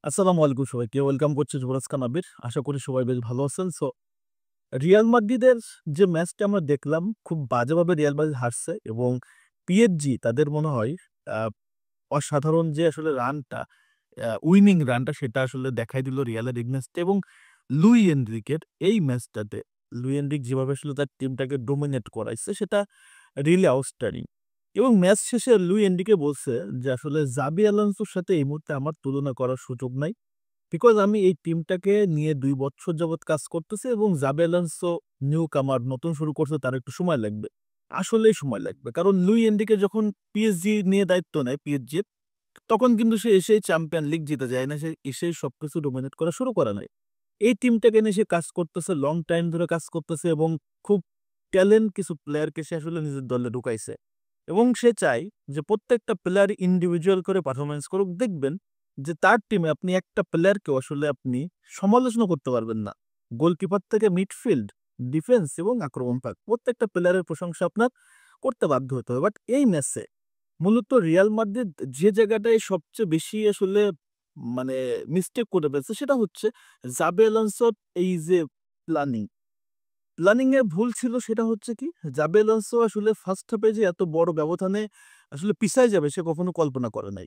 আসসালামু আলাইকুম সবাইকে। ওয়েলকাম করছি যুবরাজ খান আবির। আশা করি সবাই বেশ ভালো আছেন। রিয়াল মাদ্রিদের যে ম্যাচটা আমরা দেখলাম, খুব বাজেভাবে রিয়াল মাদ্রিদ হারছে এবং পিএসজি তাদের মনে হয় আ অসাধারণ যে আসলে রানটা, উইনিং রানটা সেটা আসলে দেখাই দিল রিয়ালের এগেইনস্টে এবং লুই এনরিকের এই ম্যাচটাতে লুই এনরিক যেভাবে আসলে তার টিমটাকে ডোমিনেট করাইছে সেটা রিয়েলি আউটস্ট্যান্ডিং। এবং ম্যাচ শেষে লুই এনরিকে বলছে যে আসলে জাবি আলোনসোর সাথে এই মুহূর্তে আমার তুলনা করার সুযোগ নাই। বিকজ আমি এই টিমটাকে নিয়ে ২ বছর যাবৎ কাজ করতেছি এবং জাবি আলোনসো নিউ কামার নতুন শুরু করছে, তার একটু সময় লাগবে। আসলেই সময় লাগবে। কারণ লুই এনরিকে যখন পিএসজি নিয়ে দায়িত্ব নেয় পিএসজির, তখন কিন্তু সে এসেই চ্যাম্পিয়ন লিগ জিতে যায় না। সে এসেই সবকিছু ডোমিনেট করা শুরু করে নাই। এই টিমটাকে নিয়ে সে কাজ করতেছে, লং টাইম ধরে কাজ করতেছে এবং খুব ট্যালেন্ট কিছু প্লেয়ারকে সে আসলে নিজের দলে ঢুকাইছে। এবং সে চায় যে প্রত্যেকটা প্লেয়ার ইন্ডিভিজুয়াল করে পারফরম্যান্স করুক। দেখবেন যে তার টিমে আপনি একটা প্লেয়ারকেও আসলে আপনি সমালোচনা করতে পারবেন না। গোলকিপার থেকে মিডফিল্ড, ডিফেন্স এবং আক্রমণ ভাগ প্রত্যেকটা প্লেয়ারের প্রশংসা আপনার করতে বাধ্য হতে হবে। বাট এই ম্যাচে মূলত রিয়াল মাদ্রিদ যে জায়গাটায় সবচেয়ে বেশি আসলে মানে মিস্টেক করে ফেলছে সেটা হচ্ছে জাবি আলোনসোর এই যে প্ল্যানিং। প্ল্যানিং এ ভুল ছিল সেটা হচ্ছে কি, জাবি আলোনসো আসলে ফার্স্ট হাফে যে এত বড় ব্যবধানে আসলে পিছায় যাবে সে কখনো কল্পনা করে নাই।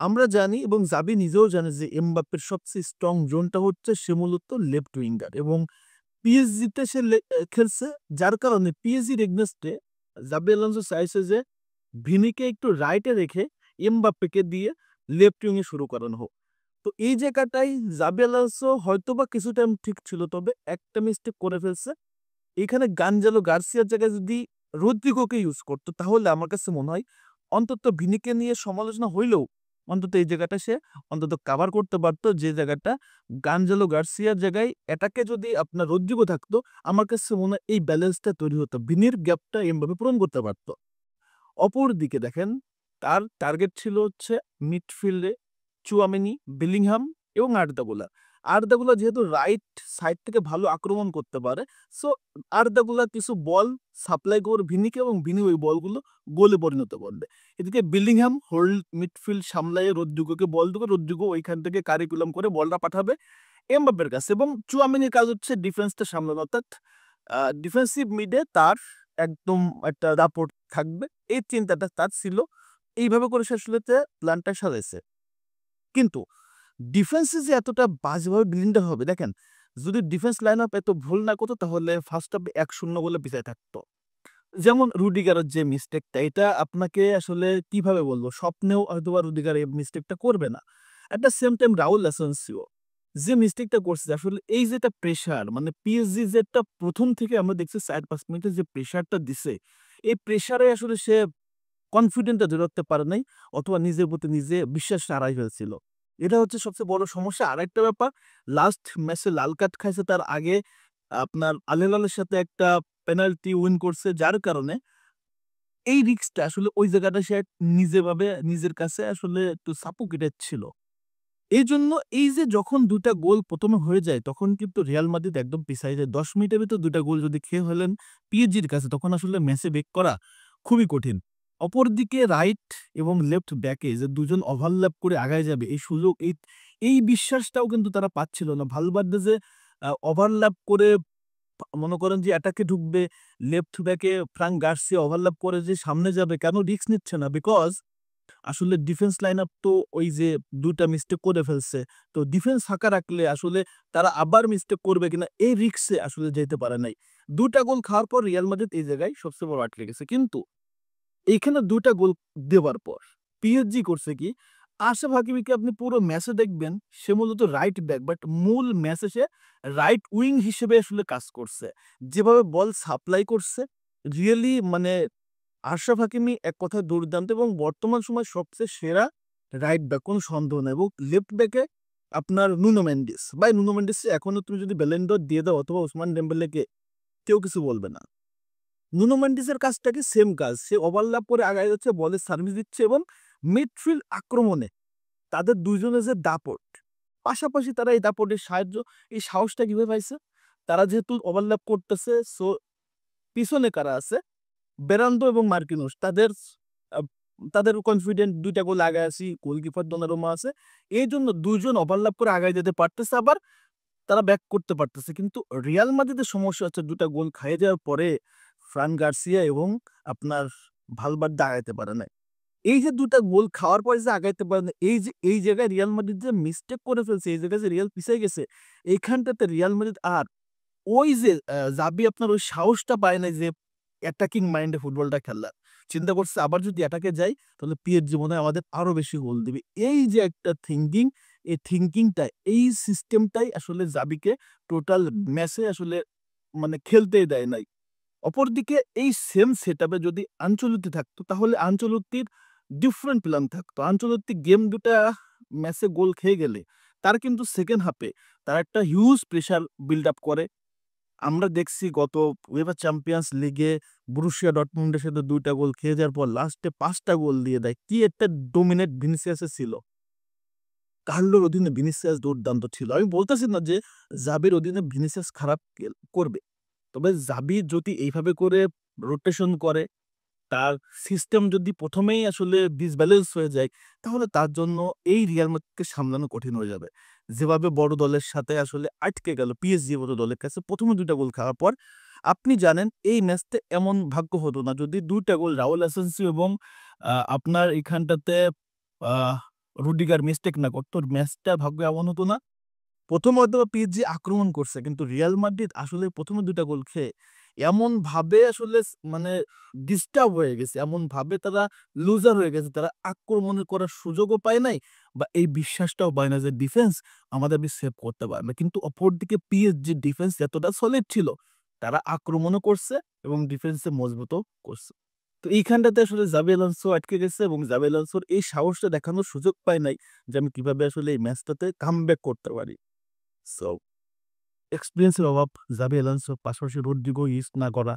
আমরা জানি এবং জাবি নিজেও জানে যে এমবাপ্পের সবচেয়ে স্ট্রং জোনটা হচ্ছে সে মূলত লেফট উইঙ্গার এবং পিএসজিতে সে খেলছে, যার কারণে পিএসজির এগনেস্টে জাবি আলোনসো চাইছে যে ভিনিকে একটু রাইটে রেখে এমবাপ্পেকে দিয়ে লেফট উইং এ শুরু করানো হোক। তো এই জায়গাটাই জাবি আলোনসো হয়তোবা কিছু টাইম ঠিক ছিল, তবে একটা মিস্টেক করে ফেলছে। এখানে গানজালো গার্সিয়ার জায়গায় যদি রদ্রিগোকে ইউজ করতো তাহলে আমার কাছে মনে হয় অন্তত ভিনিকে নিয়ে সমালোচনা হইলেও অন্তত এই জায়গাটা সে অন্তত কাভার করতে পারতো, যে জায়গাটা গানজালো গার্সিয়ার জায়গায় এটাকে যদি আপনার রদ্রিগো থাকতো আমার কাছে মনে হয় এই ব্যালেন্সটা তৈরি হতো, ভিনির গ্যাপটা এমভাবে পূরণ করতে পারতো। অপরদিকে দেখেন, তার টার্গেট ছিল হচ্ছে মিডফিল্ডে চুয়ামেনি, বেলিংহাম এবং আর্দা গুলার। আর্দা গুলার যেহেতু রাইট সাইড থেকে ভালো আক্রমণ করতে পারে, সো আর্দা গুলার কিছু বল সাপ্লাই করবে ভিনিকে এবং ভিনি ওই বলগুলো গোলে পরিণত করবে। এদিকে বিলিংহাম হোল্ড মিডফিল্ড সামলায় রদ্রিগোকে বল দেবে, রদ্রিগো ওইখান থেকে কারিকুলাম করে বলটা পাঠাবে এমবাপ্পের কাছে এবং চুয়ামেনির কাজ হচ্ছে ডিফেন্সটা সামলানো, অর্থাৎ ডিফেন্সিভ মিডে তার একদম একটা দাপট থাকবে। এই চিন্তাটা তার ছিল। এইভাবে করে সে আসলে প্ল্যানটা সাজাইছে। কিন্তু ডিফেন্সে যে এতটা বাজেভাবে বিল্ডিংটা হবে দেখেন, যদি ডিফেন্স লাইন আপ এত ভুল না করতো তাহলে ফার্স্ট হাফে ১-০ গোলে পিছায় থাকতো। যেমন রুডিগারের যে মিস্টেকটা, এটা আপনাকে আসলে কিভাবে বলবো, স্বপ্নেও হয়তোবা রুডিগার এই মিস্টেকটা করবে না। At the same time Raul Asencio যে মিস্টেকটা করছে, আসলে এই যে একটা প্রেশার মানে পিএসজি যে একটা ১ম থেকে আমরা দেখছি ৪-৫ মিনিটে যে প্রেশারটা দিছে, এই প্রেশারে আসলে সে কনফিডেন্টটা ধরে রাখতে পারে নাই অথবা নিজের প্রতি নিজে বিশ্বাসটা হারায় ফেলছিল। এটা হচ্ছে সবচেয়ে বড় সমস্যা। আরেকটা ব্যাপার, লাস্ট ম্যাচে লাল কার্ড খাইছে, তার আগে আপনার আল হিলালের সাথে একটা পেনাল্টি উইন করছে, যার কারণে এই রিস্কটা আসলে ওই জায়গাটা সে নিজে নিজের কাছে আসলে একটু সাফোকেটেড ছিল। এইজন্য এই যে যখন ২ টা গোল ১ম এ হয়ে যায় তখন কিন্তু রিয়াল মাদ্রিদ একদম পিছায় যায়। ১০ মিনিটের ভিতর ২ টা গোল যদি খেয়ে ফেলেন পিএসজির কাছে তখন আসলে ম্যাচে ব্রেক করা খুবই কঠিন। অপরদিকে রাইট এবং লেফট ব্যাকে যে দুজন ওভারল্যাপ করে আগায় যাবে এই সুযোগ, এই বিশ্বাসটাও কিন্তু তারা পাচ্ছিল না। ভালভার্দে যে ওভারল্যাপ করে মনে করেন যে অ্যাটাকে ঢুকবে, লেফট ব্যাকে ফ্রাঙ্ক গার্সিয়া ওভারল্যাপ করে যে সামনে যাবে, কেন রিস্ক নিচ্ছে না? বিকজ আসলে ডিফেন্স লাইনআপ তো ওই যে ২ টা মিস্টেক করে ফেলছে। তো ডিফেন্স ফাঁকা রাখলে আসলে তারা আবার মিস্টেক করবে কিনা এই রিস্কে আসলে যেতে পারে নাই। ২ টা গোল খাওয়ার পর রিয়াল মাদ্রিদ এই জায়গায় সবচেয়ে বড় আটকে গেছে। কিন্তু এইখানে ২ টা গোল দেওয়ার পর পিএসজি করছে কি? আশরাফ হাকিমিকে আপনি পুরো ম্যাচে দেখবেন সে মূলত রাইট ব্যাক, বাট মূল ম্যাচে সে রাইট উইং হিসেবে আসলে কাজ করছে। যেভাবে বল সাপ্লাই করছে রিয়েলি মানে আশরাফ হাকিমি এক কথায় দুর্দান্ত এবং বর্তমান সময়ে সবচেয়ে সেরা রাইট ব্যাক, কোনো সন্দেহ নাই। এবং লেফট ব্যাকে আপনার নুনো মেন্ডিস। ভাই নুনো মেন্ডিস এখনো তুমি যদি ব্যালন ড'র দিয়ে দাও অথবা ওসমান ডেম্বেলেকে, কেউ কিছু বলবে না। নুনো মেন্ডিসের কাজটা কি? সেম কাজ। সে ওভারল্যাপ করে আগায় যাচ্ছে, বলের সার্ভিস দিচ্ছে এবং মিডফিল্ড আক্রমণে তাদের ২ জনের যে দাপট, পাশাপাশি তারা এই দাপটের সাহায্য, এই সাহসটা কিভাবে পাইছে? তারা যেহেতু ওভারল্যাপ করতেছে, সো পিছনে কারা আছে? বেরান্দো এবং মার্কিনোস তাদের তাদের কনফিডেন্ট ২ টা গোল আগায় আছি, গোলকিপার দোনারুমা আছে। এইজন্য ২ জন ওভারল্যাপ করে আগায় যেতে পারতেছে, আবার তারা ব্যাক করতে পারতেছে। কিন্তু রিয়াল মাদ্রিদের সমস্যা হচ্ছে ২ টা গোল খাইয়ে যাওয়ার পরে ফ্রান গার্সিয়া এবং আপনার ভালভার্দে আগাইতে পারে নাই। এই যে ২ টা গোল খাওয়ার পরে যে আগাইতে পারে না, এই জায়গায় রিয়াল মাদ্রিদ যে মিস্টেক করে ফেলছে, এই জায়গায় যে রিয়াল পিছায় গেছে, এইখানটাতে রিয়াল মাদ্রিদ আর ওই যে জাবি আপনার ওই সাহসটা পায় নাই যে অ্যাটাকিং মাইন্ডে ফুটবলটা খেলার। চিন্তা করছে আবার যদি অ্যাটাকে যাই তাহলে পিএসজি মনে হয় আমাদের আরো বেশি গোল দিবে। এই যে একটা থিংকিং, এই থিংকিংটাই, এই সিস্টেমটাই আসলে জাবিকে টোটাল ম্যাচে আসলে মানে খেলতেই দেয় নাই। অপরদিকে এই সেম সেটআপে যদি আনচেলত্তি থাকতো তাহলে আনচেলত্তির ডিফারেন্ট প্ল্যান থাকতো। আনচেলত্তি গেম ২ টা ম্যাচে গোল খেয়ে গেলে তার কিন্তু সেকেন্ড হাফে তারা একটা হিউজ প্রেশার বিল্ড আপ করে। আমরা দেখছি গত উয়েফা চ্যাম্পিয়ন্স লিগে বরুসিয়া ডর্টমুন্ডের সাথে ২ টা গোল খেয়ে যাওয়ার পর লাস্টে ৫ টা গোল দিয়ে দেয়। কি একটা ডমিনেট ভিনিসিয়াসের ছিল। কার্লোর অধীনে ভিনিসিয়াস দুর্দান্ত ছিল। আমি বলতেছি না যে জাবির অধীনে ভিনিসিয়াস খারাপ করবে। তবে জাবি যদি এইভাবে করে রোটেশন করে, তার সিস্টেম যদি ১ম এই আসলে ডিসব্যালেন্স হয়ে যায়, তাহলে তার জন্য এই রিয়াল মাদ্রিদকে সামলানো কঠিন হয়ে যাবে। যেভাবে বড় দলের সাথে আসলে আটকে গেল পিএসজি মতো দলের কাছে ১ম এ ২ টা গোল খাওয়ার পর। আপনি জানেন এই ম্যাচটা এমন ভাগ্য হতো না যদি ২ টা গোল রাউল অ্যাসেন্সিও এবং আপনার এখানটাতে আহ রুডিগার মিস্টেক না করত, ম্যাচটা ভাগ্য এমন হতো না। ১ম হয়তোবা পিএসজি আক্রমণ করছে। কিন্তু রিয়াল মাদ্রিদ আসলে ১ম এ ২ টা গোল খেয়ে এমনভাবে আসলে মানে ডিস্টার্ব হয়ে গেছে। এমনভাবে তারা লুজার হয়ে গেছে। তারা আক্রমণ করার সুযোগও পায় নাই বা এই বিশ্বাসটাও পায় না যে ডিফেন্স আমাদেরকে সেভ করতে পারবে। কিন্তু অপরদিকে পিএসজির ডিফেন্স এতটা সলিড ছিল, তারা আক্রমণও করছে এবং ডিফেন্সে মজবুতও করছে। তো এইখানটাতে আসলে জাবি আলোনসো আটকে গেছে এবং জাবি আলোনসোর এই সাহসটা দেখানোর সুযোগ পায় নাই যে আমি কিভাবে আসলে এই ম্যাচটাতে কামব্যাক করতে পারি। সো এক্সপেরিয়েন্স এর অভাব, জাবি আলোনসোর পাশাপাশি রদ্রিগো ইউজ না করা,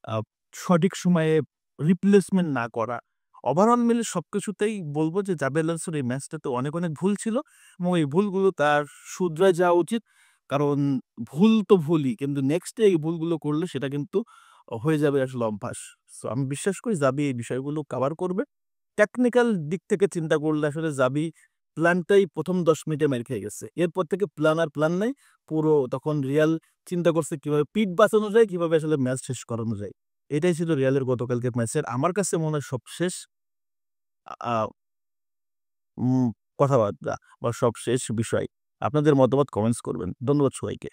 আ সঠিক সময়ে রিপ্লেসমেন্ট না করা। ওভারঅল মিলে সবকিছুতেই বলব যে জাবি আলোনসোর এই ম্যাচটাতে অনেক ভুল ছিল এবং এই ভুলগুলো তার শুধরায় যাওয়া উচিত। কারণ ভুল তো ভুলই। কিন্তু নেক্সট ডে এই ভুলগুলো করলে সেটা কিন্তু হয়ে যাবে আসলে অভ্যাস। সো আমি বিশ্বাস করি জাবি এই বিষয়গুলো কভার করবে। টেকনিক্যাল দিক থেকে চিন্তা করলে আসলে জাবি প্ল্যানটাই ১ম ১০ মিনিটে মাইর খেয়ে গেছে। এরপর থেকে প্ল্যান আর প্ল্যান নাই। পুরো তখন রিয়াল চিন্তা করছে কিভাবে পিঠ বাঁচানো যায়, কিভাবে আসলে ম্যাচ শেষ করানো যায়। এটাই ছিল রিয়ালের গতকালকের ম্যাচের আমার কাছে মনে হয় সবশেষ আ উম কথাবার্তা বা সবশেষ বিষয়। আপনাদের মতামত কমেন্টস করবেন। ধন্যবাদ সবাইকে।